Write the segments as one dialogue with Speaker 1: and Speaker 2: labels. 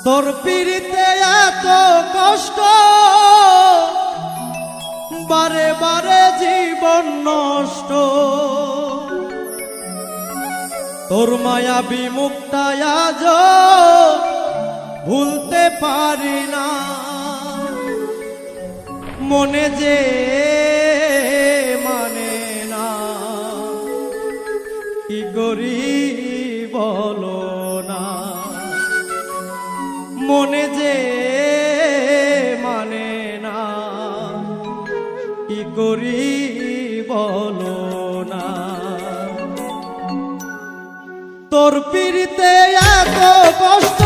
Speaker 1: তোর পিড়িতে এত কষ্ট, বারে বারে জীবন নষ্ট। তোর মায়াবী মুখটা আজ ভুলতে পারি না। মনে যে মানে না, কি করি বলো না। মনে যে মানে না, কি করি বলো না। তোর পিড়িতে এত কষ্ট,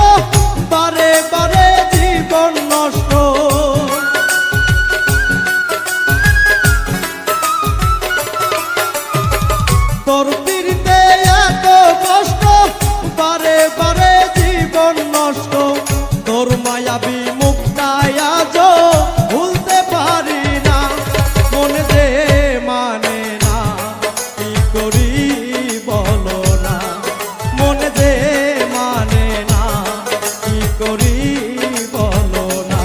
Speaker 1: বারে বারে জীবন নষ্ট। তোর পিড়িতে এত কষ্ট, বারে বারে জীবন নষ্ট। তোর মায়াবী মুখটা আজ ভুলতে পারি না। মনে যে মানে না, কি করি বলো না। মনে যে মানে না, কি করি বলো না।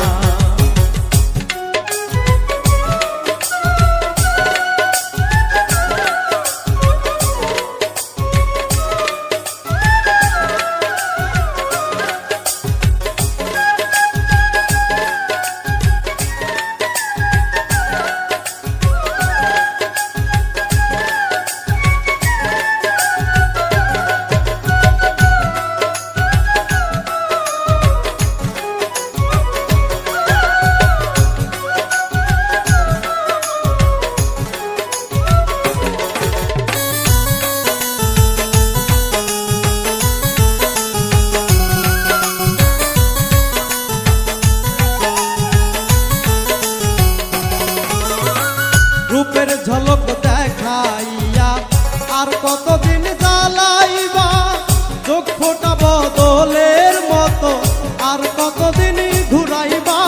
Speaker 1: রূপের ঝলক দেখাইয়া আর কতদিন জ্বালাইবা। চোখ ফোটা বদলের মতো আর কতদিন ঘুরাইবা।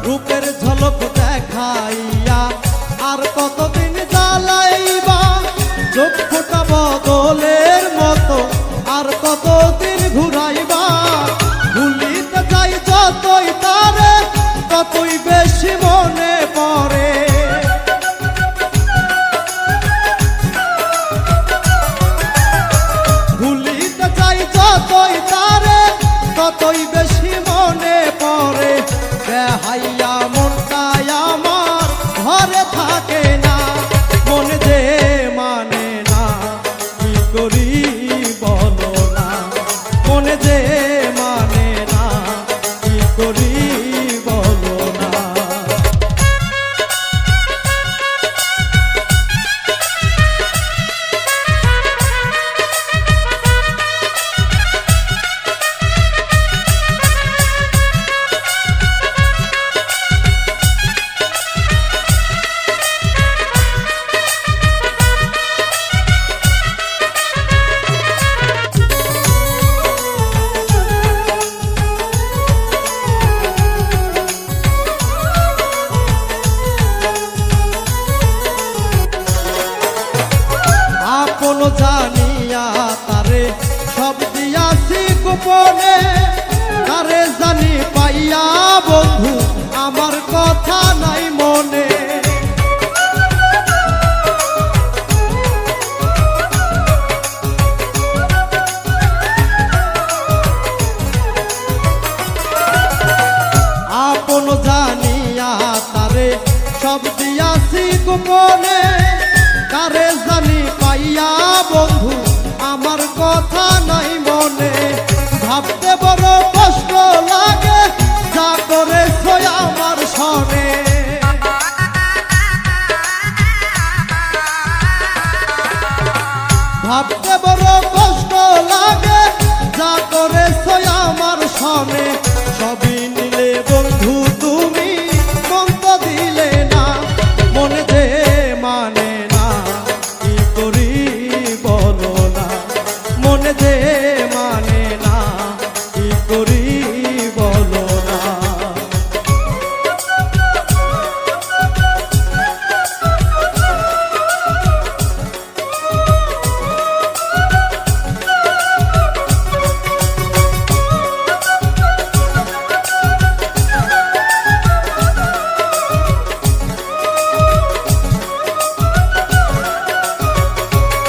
Speaker 1: রূপের ঝলক দেখাইয়া আর কতদিন জ্বালাইবা। চোখ ফোটা বদলের মতো আর কতদিন ঘুরাইবা। ভুলিতে চাই যতই তারে, ততই বেশি মনে পড়ে। ভুলিতে চাই যতই তারে, ততই বেশি মনে পড়ে। বেহাইয়া মনটা আমার ঘরে থাকে না। মনে যে মানে না, কি করি বলো না। মনে যে মানে না, কি করি